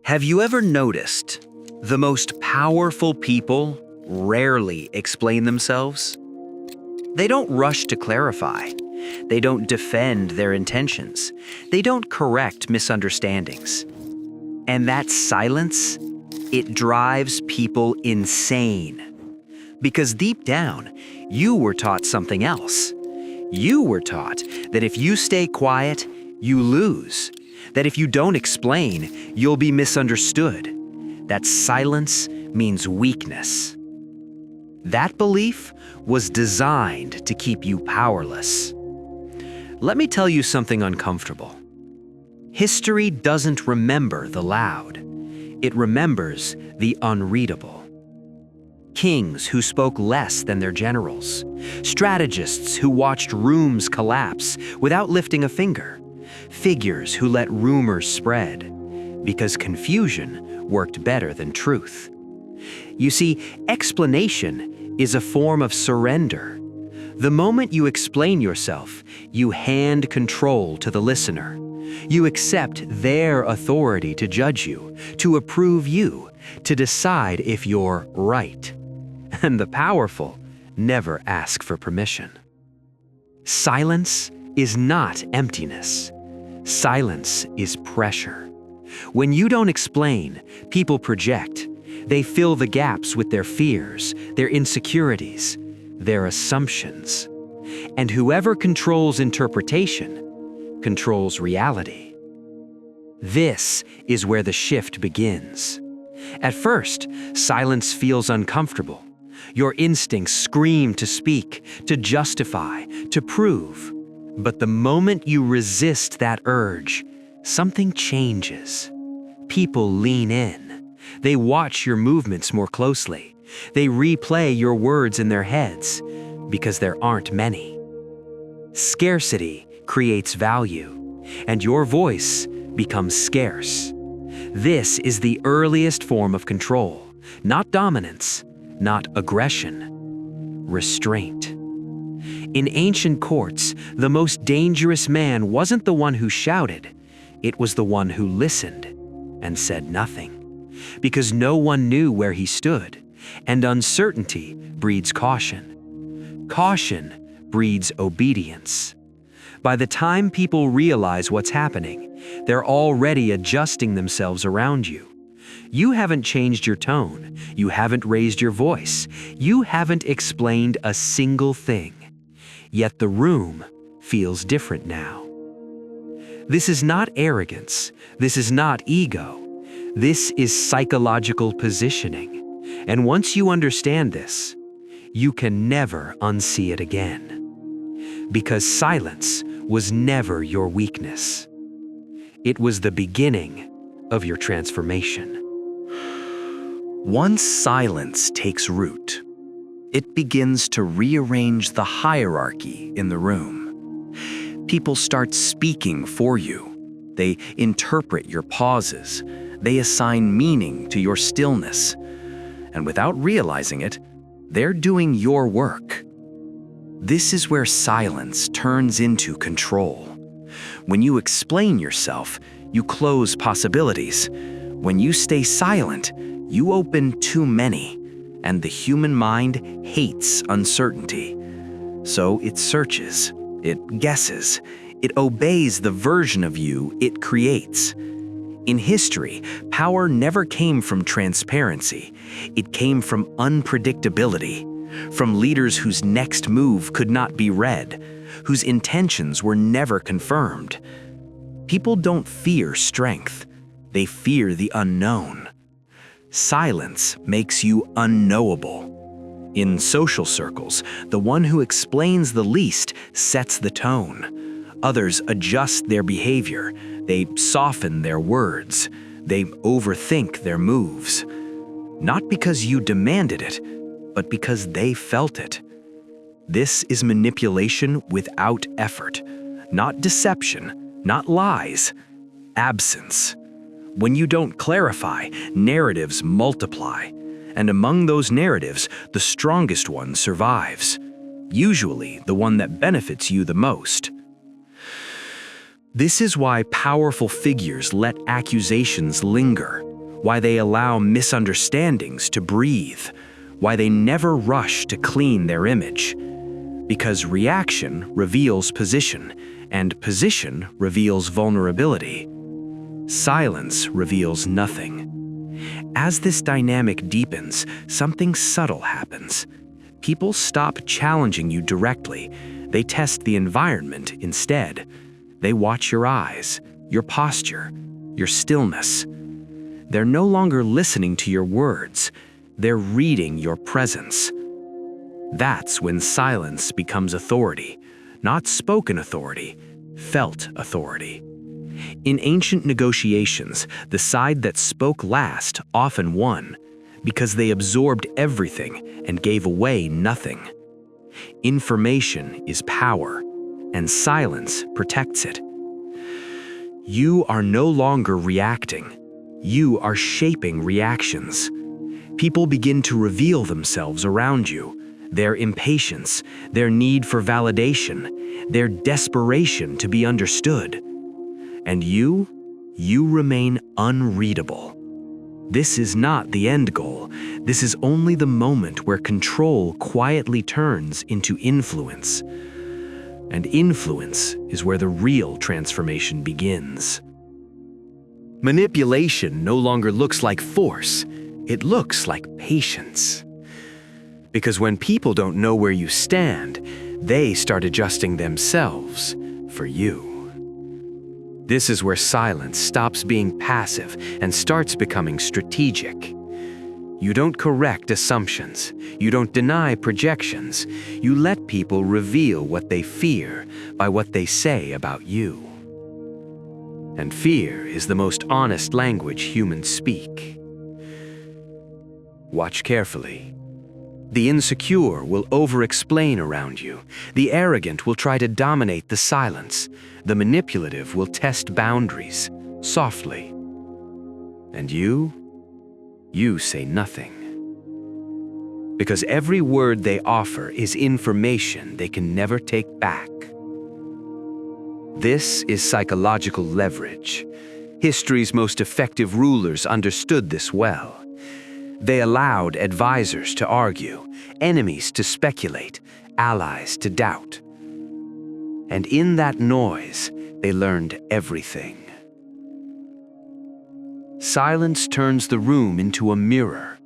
Have you ever noticed the most powerful people rarely explain themselves? They don't rush to clarify. They don't defend their intentions. They don't correct misunderstandings. And that silence, it drives people insane. Because deep down, you were taught something else. You were taught that if you stay quiet, you lose. That if you don't explain, you'll be misunderstood. That silence means weakness. That belief was designed to keep you powerless. Let me tell you something uncomfortable. History doesn't remember the loud. It remembers the unreadable. Kings who spoke less than their generals. Strategists who watched rooms collapse without lifting a finger. Figures who let rumors spread because confusion worked better than truth. You see, explanation is a form of surrender. The moment you explain yourself, you hand control to the listener. You accept their authority to judge you, to approve you, to decide if you're right. And the powerful never ask for permission. Silence is not emptiness. Silence is pressure. When you don't explain, people project. They fill the gaps with their fears, their insecurities, their assumptions. And whoever controls interpretation controls reality. This is where the shift begins. At first, silence feels uncomfortable. Your instincts scream to speak, to justify, to prove. But the moment you resist that urge, something changes. People lean in. They watch your movements more closely. They replay your words in their heads because there aren't many. Scarcity creates value, and your voice becomes scarce. This is the earliest form of control, not dominance, not aggression, restraint. In ancient courts, the most dangerous man wasn't the one who shouted, it was the one who listened and said nothing. Because no one knew where he stood, and uncertainty breeds caution. Caution breeds obedience. By the time people realize what's happening, they're already adjusting themselves around you. You haven't changed your tone. You haven't raised your voice. You haven't explained a single thing. Yet the room feels different now. This is not arrogance. This is not ego. This is psychological positioning. And once you understand this, you can never unsee it again. Because silence was never your weakness. It was the beginning of your transformation. Once silence takes root, it begins to rearrange the hierarchy in the room. People start speaking for you. They interpret your pauses. They assign meaning to your stillness. And without realizing it, they're doing your work. This is where silence turns into control. When you explain yourself, you close possibilities. When you stay silent, you open too many. And the human mind hates uncertainty. So it searches, it guesses, it obeys the version of you it creates. In history, power never came from transparency. It came from unpredictability, from leaders whose next move could not be read, whose intentions were never confirmed. People don't fear strength. They fear the unknown. Silence makes you unknowable. In social circles, the one who explains the least sets the tone. Others adjust their behavior. They soften their words. They overthink their moves. Not because you demanded it, but because they felt it. This is manipulation without effort, not deception, not lies, absence. When you don't clarify, narratives multiply. And among those narratives, the strongest one survives. Usually the one that benefits you the most. This is why powerful figures let accusations linger. why they allow misunderstandings to breathe, why they never rush to clean their image. Because reaction reveals position, and position reveals vulnerability. Silence reveals nothing. As this dynamic deepens, something subtle happens. People stop challenging you directly. They test the environment instead. They watch your eyes, your posture, your stillness. They're no longer listening to your words. They're reading your presence. That's when silence becomes authority, not spoken authority, felt authority. In ancient negotiations, the side that spoke last often won, because they absorbed everything and gave away nothing. Information is power, and silence protects it. You are no longer reacting. You are shaping reactions. People begin to reveal themselves around you, their impatience, their need for validation, their desperation to be understood. And you remain unreadable. This is not the end goal. This is only the moment where control quietly turns into influence. And influence is where the real transformation begins. Manipulation no longer looks like force. It looks like patience. Because when people don't know where you stand, they start adjusting themselves for you. This is where silence stops being passive and starts becoming strategic. You don't correct assumptions. You don't deny projections. You let people reveal what they fear by what they say about you. And fear is the most honest language humans speak. Watch carefully. The insecure will over-explain around you. The arrogant will try to dominate the silence. The manipulative will test boundaries, softly. And you say nothing. Because every word they offer is information they can never take back. This is psychological leverage. History's most effective rulers understood this well. They allowed advisors to argue, enemies to speculate, allies to doubt. And in that noise, they learned everything. Silence turns the room into a mirror.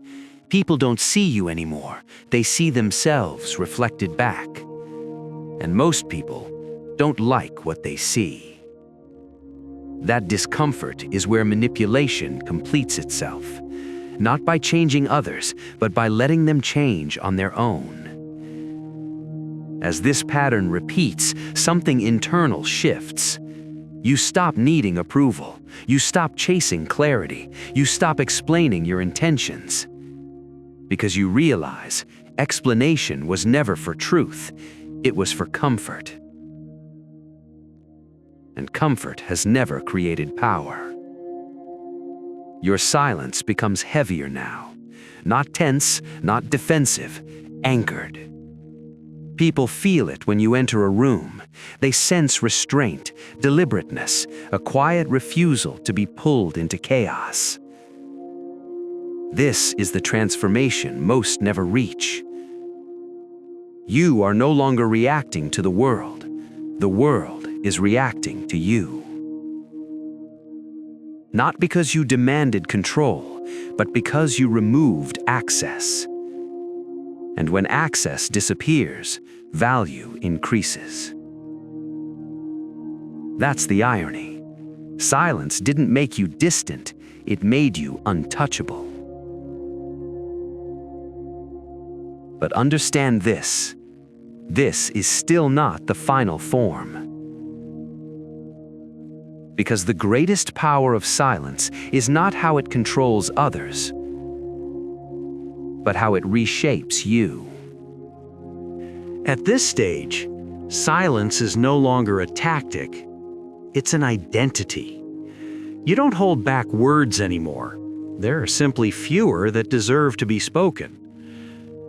People don't see you anymore. They see themselves reflected back. And most people don't like what they see. That discomfort is where manipulation completes itself. Not by changing others, but by letting them change on their own. As this pattern repeats, something internal shifts. You stop needing approval. You stop chasing clarity. You stop explaining your intentions. Because you realize explanation was never for truth. It was for comfort. And comfort has never created power. Your silence becomes heavier now. Not tense, not defensive, anchored. People feel it when you enter a room. They sense restraint, deliberateness, a quiet refusal to be pulled into chaos. This is the transformation most never reach. You are no longer reacting to the world. The world is reacting to you. Not because you demanded control, but because you removed access. And when access disappears, value increases. That's the irony. Silence didn't make you distant, it made you untouchable. But understand this. This is still not the final form. Because the greatest power of silence is not how it controls others, but how it reshapes you. At this stage, silence is no longer a tactic, it's an identity. You don't hold back words anymore. There are simply fewer that deserve to be spoken.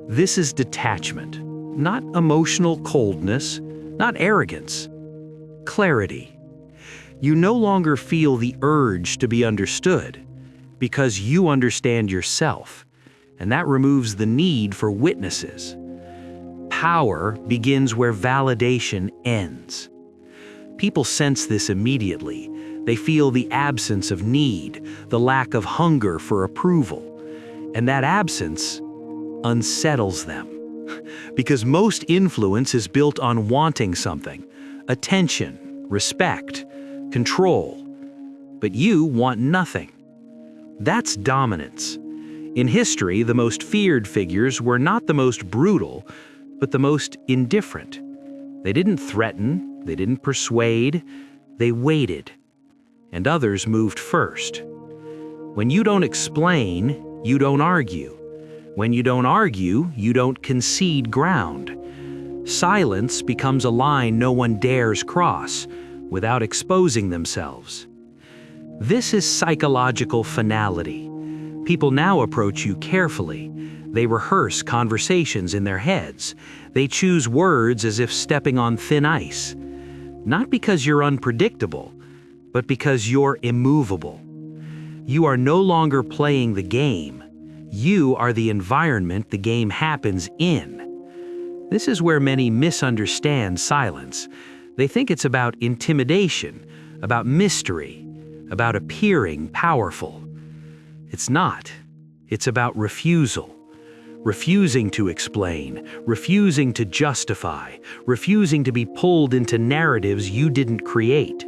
This is detachment, not emotional coldness, not arrogance, clarity. You no longer feel the urge to be understood. because you understand yourself, and that removes the need for witnesses. Power begins where validation ends. People sense this immediately. They feel the absence of need, the lack of hunger for approval. And that absence unsettles them. Because most influence is built on wanting something: attention, respect, control. But you want nothing. That's dominance. In history, the most feared figures were not the most brutal, but the most indifferent. They didn't threaten, they didn't persuade, they waited. And others moved first. When you don't explain, you don't argue. When you don't argue, you don't concede ground. Silence becomes a line no one dares cross without exposing themselves. This is psychological finality. People now approach you carefully. They rehearse conversations in their heads. They choose words as if stepping on thin ice. Not because you're unpredictable, but because you're immovable. You are no longer playing the game. You are the environment the game happens in. This is where many misunderstand silence. They think it's about intimidation, about mystery, about appearing powerful. It's not. It's about refusal. Refusing to explain, refusing to justify, refusing to be pulled into narratives you didn't create.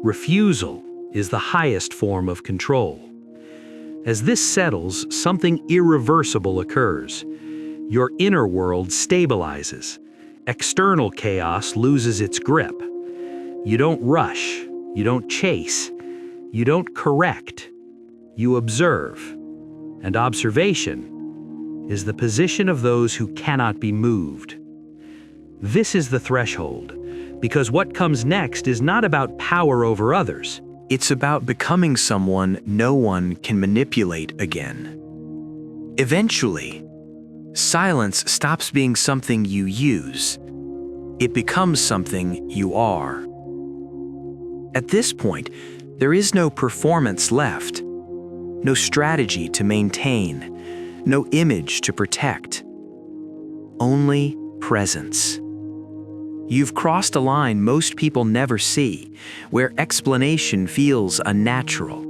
Refusal is the highest form of control. As this settles, something irreversible occurs. Your inner world stabilizes. External chaos loses its grip. You don't rush. You don't chase. You don't correct. You observe. And observation is the position of those who cannot be moved. This is the threshold, because what comes next is not about power over others. It's about becoming someone no one can manipulate again. Eventually, silence stops being something you use. It becomes something you are. At this point, there is no performance left, no strategy to maintain, no image to protect. Only presence. You've crossed a line most people never see, where explanation feels unnatural,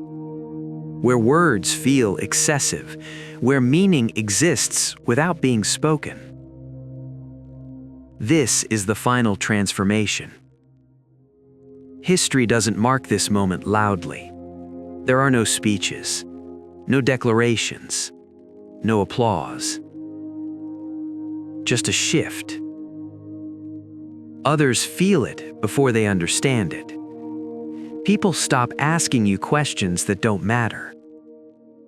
where words feel excessive, where meaning exists without being spoken. This is the final transformation. History doesn't mark this moment loudly. There are no speeches, no declarations, no applause. Just a shift. Others feel it before they understand it. People stop asking you questions that don't matter.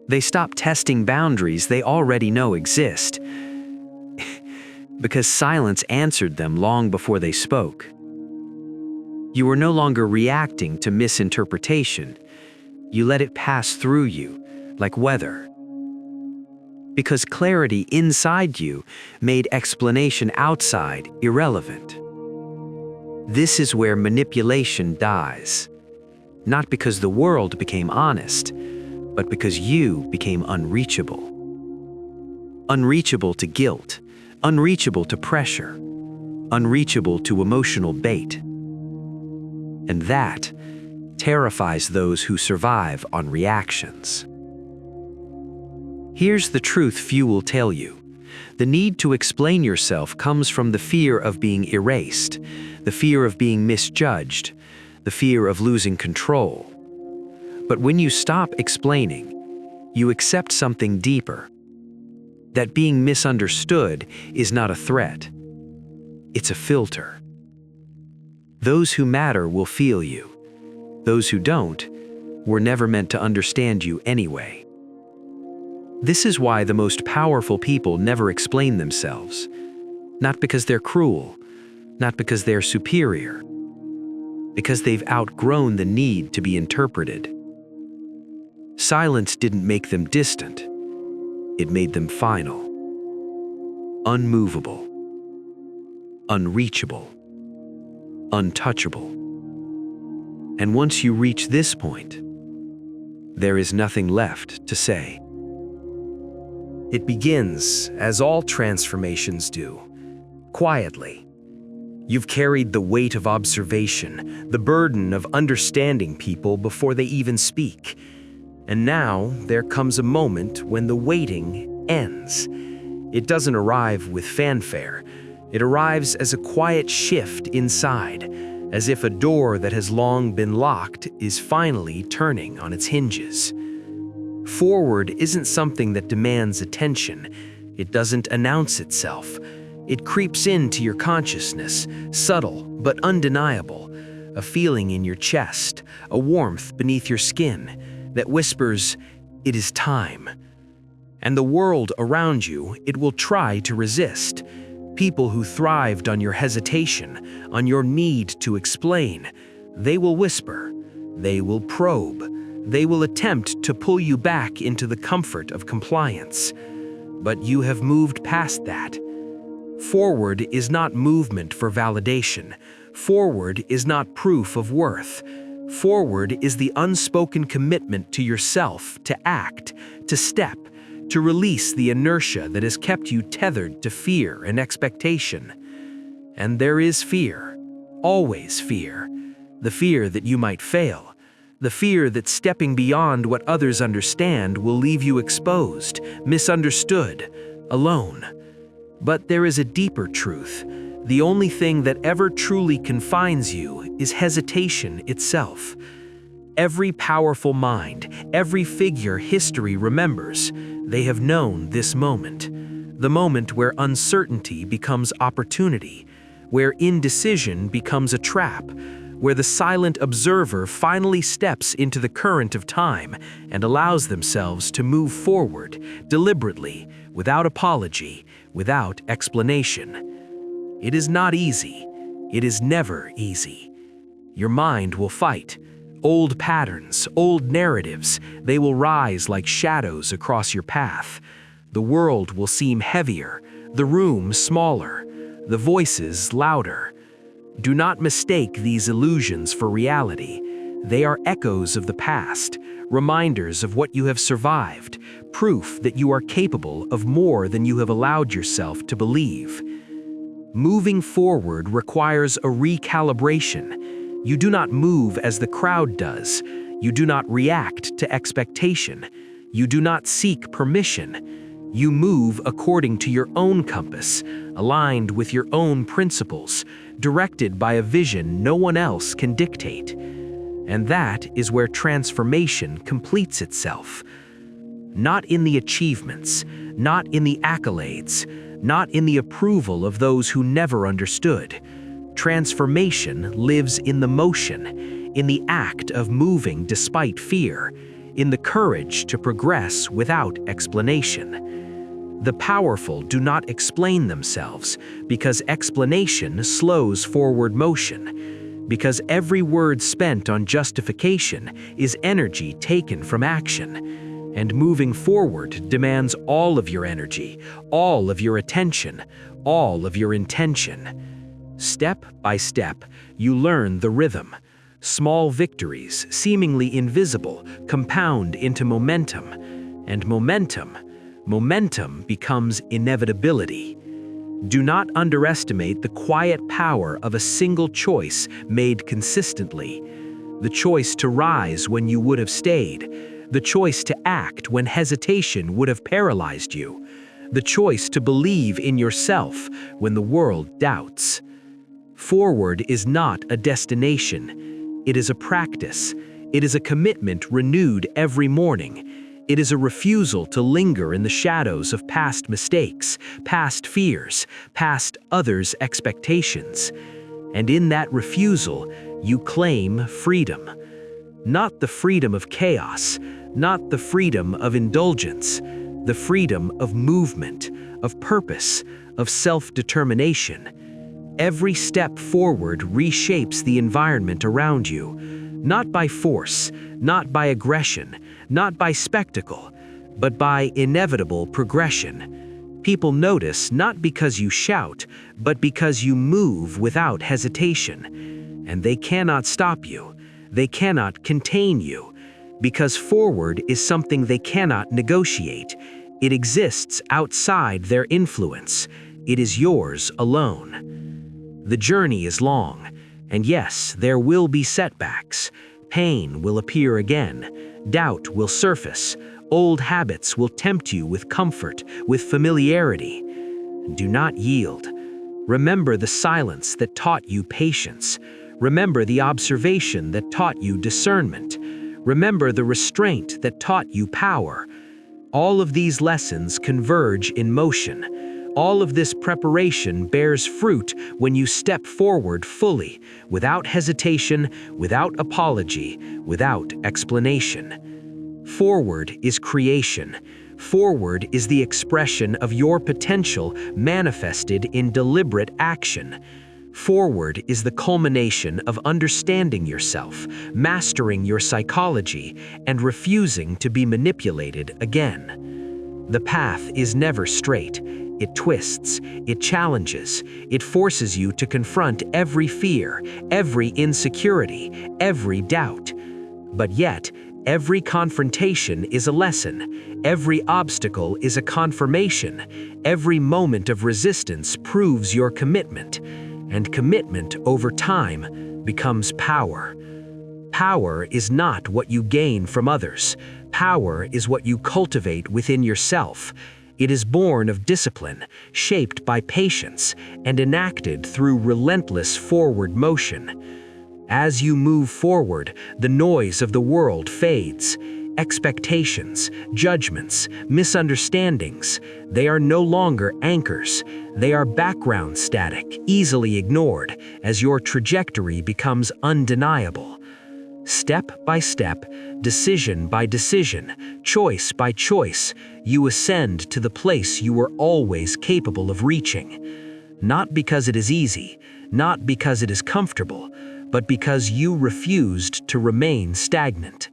They stop testing boundaries they already know exist, because silence answered them long before they spoke. You were no longer reacting to misinterpretation. You let it pass through you, like weather. Because clarity inside you made explanation outside irrelevant. This is where manipulation dies. Not because the world became honest, but because you became unreachable. Unreachable to guilt, unreachable to pressure, unreachable to emotional bait. And that terrifies those who survive on reactions. Here's the truth few will tell you. The need to explain yourself comes from the fear of being erased, the fear of being misjudged, the fear of losing control. But when you stop explaining, you accept something deeper. That being misunderstood is not a threat. It's a filter. Those who matter will feel you. Those who don't were never meant to understand you anyway. This is why the most powerful people never explain themselves. Not because they're cruel, not because they're superior, because they've outgrown the need to be interpreted. Silence didn't make them distant. It made them final, unmovable, unreachable, untouchable. And once you reach this point, there is nothing left to say. It begins, as all transformations do, quietly. You've carried the weight of observation, the burden of understanding people before they even speak. And now there comes a moment when the waiting ends. It doesn't arrive with fanfare. It arrives as a quiet shift inside, as if a door that has long been locked is finally turning on its hinges. Forward isn't something that demands attention. It doesn't announce itself. It creeps into your consciousness, subtle but undeniable, a feeling in your chest, a warmth beneath your skin that whispers, "It is time." And the world around you, it will try to resist. People who thrived on your hesitation, on your need to explain, they will whisper, they will probe, they will attempt to pull you back into the comfort of compliance. But you have moved past that. Forward is not movement for validation. Forward is not proof of worth. Forward is the unspoken commitment to yourself to act, to step, to release the inertia that has kept you tethered to fear and expectation. And there is fear, always fear. The fear that you might fail. The fear that stepping beyond what others understand will leave you exposed, misunderstood, alone. But there is a deeper truth. The only thing that ever truly confines you is hesitation itself. Every powerful mind, every figure history remembers, they have known this moment. The moment where uncertainty becomes opportunity, where indecision becomes a trap, where the silent observer finally steps into the current of time and allows themselves to move forward, deliberately, without apology, without explanation. It is not easy. It is never easy. Your mind will fight. Old patterns, old narratives, they will rise like shadows across your path. The world will seem heavier, the room smaller, the voices louder. Do not mistake these illusions for reality. They are echoes of the past, reminders of what you have survived, proof that you are capable of more than you have allowed yourself to believe. Moving forward requires a recalibration. You do not move as the crowd does. You do not react to expectation. You do not seek permission. You move according to your own compass, aligned with your own principles, directed by a vision no one else can dictate. And that is where transformation completes itself. Not in the achievements, not in the accolades, not in the approval of those who never understood. Transformation lives in the motion, in the act of moving despite fear, in the courage to progress without explanation. The powerful do not explain themselves because explanation slows forward motion, because every word spent on justification is energy taken from action. And moving forward demands all of your energy, all of your attention, all of your intention. Step by step, you learn the rhythm. Small victories, seemingly invisible, compound into momentum. And momentum becomes inevitability. Do not underestimate the quiet power of a single choice made consistently. The choice to rise when you would have stayed. The choice to act when hesitation would have paralyzed you. The choice to believe in yourself when the world doubts. Forward is not a destination. It is a practice. It is a commitment renewed every morning. It is a refusal to linger in the shadows of past mistakes, past fears, past others' expectations. And in that refusal, you claim freedom. Not the freedom of chaos, not the freedom of indulgence, the freedom of movement, of purpose, of self-determination. Every step forward reshapes the environment around you, not by force, not by aggression, not by spectacle, but by inevitable progression. People notice not because you shout, but because you move without hesitation. And they cannot stop you. They cannot contain you. Because forward is something they cannot negotiate. It exists outside their influence. It is yours alone. The journey is long, and yes, there will be setbacks. Pain will appear again. Doubt will surface. Old habits will tempt you with comfort, with familiarity. Do not yield. Remember the silence that taught you patience. Remember the observation that taught you discernment. Remember the restraint that taught you power. All of these lessons converge in motion. All of this preparation bears fruit when you step forward fully, without hesitation, without apology, without explanation. Forward is creation. Forward is the expression of your potential manifested in deliberate action. Forward is the culmination of understanding yourself, mastering your psychology, and refusing to be manipulated again. The path is never straight. It twists, it challenges, it forces you to confront every fear, every insecurity, every doubt. But yet, every confrontation is a lesson. Every obstacle is a confirmation. Every moment of resistance proves your commitment. And commitment over time becomes power. Power is not what you gain from others. Power is what you cultivate within yourself. It is born of discipline, shaped by patience, and enacted through relentless forward motion. As you move forward, the noise of the world fades. Expectations, judgments, misunderstandings, they are no longer anchors. They are background static, easily ignored, as your trajectory becomes undeniable. Step by step, decision by decision, choice by choice, you ascend to the place you were always capable of reaching. Not because it is easy, not because it is comfortable, but because you refused to remain stagnant.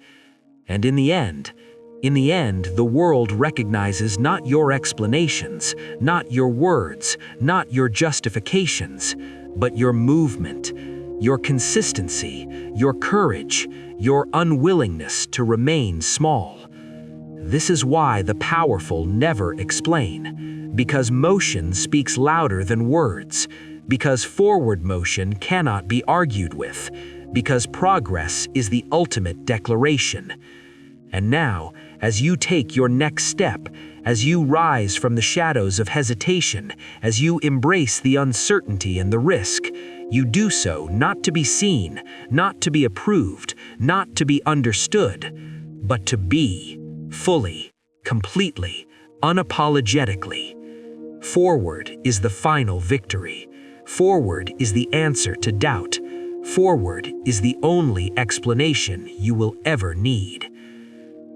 And in the end, the world recognizes not your explanations, not your words, not your justifications, but your movement, your consistency, your courage, your unwillingness to remain small. This is why the powerful never explain, because motion speaks louder than words, because forward motion cannot be argued with, because progress is the ultimate declaration. And now, as you take your next step, as you rise from the shadows of hesitation, as you embrace the uncertainty and the risk, you do so not to be seen, not to be approved, not to be understood, but to be, fully, completely, unapologetically. Forward is the final victory. Forward is the answer to doubt. Forward is the only explanation you will ever need.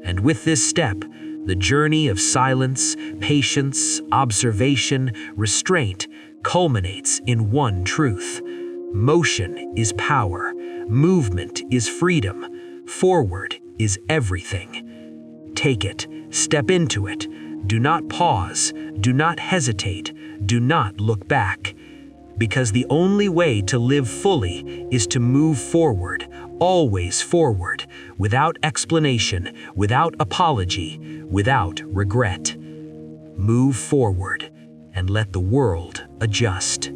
And with this step, the journey of silence, patience, observation, restraint culminates in one truth. Motion is power. Movement is freedom. Forward is everything. Take it. Step into it. Do not pause. Do not hesitate. Do not look back. Because the only way to live fully is to move forward, always forward, without explanation, without apology, without regret. Move forward and let the world adjust.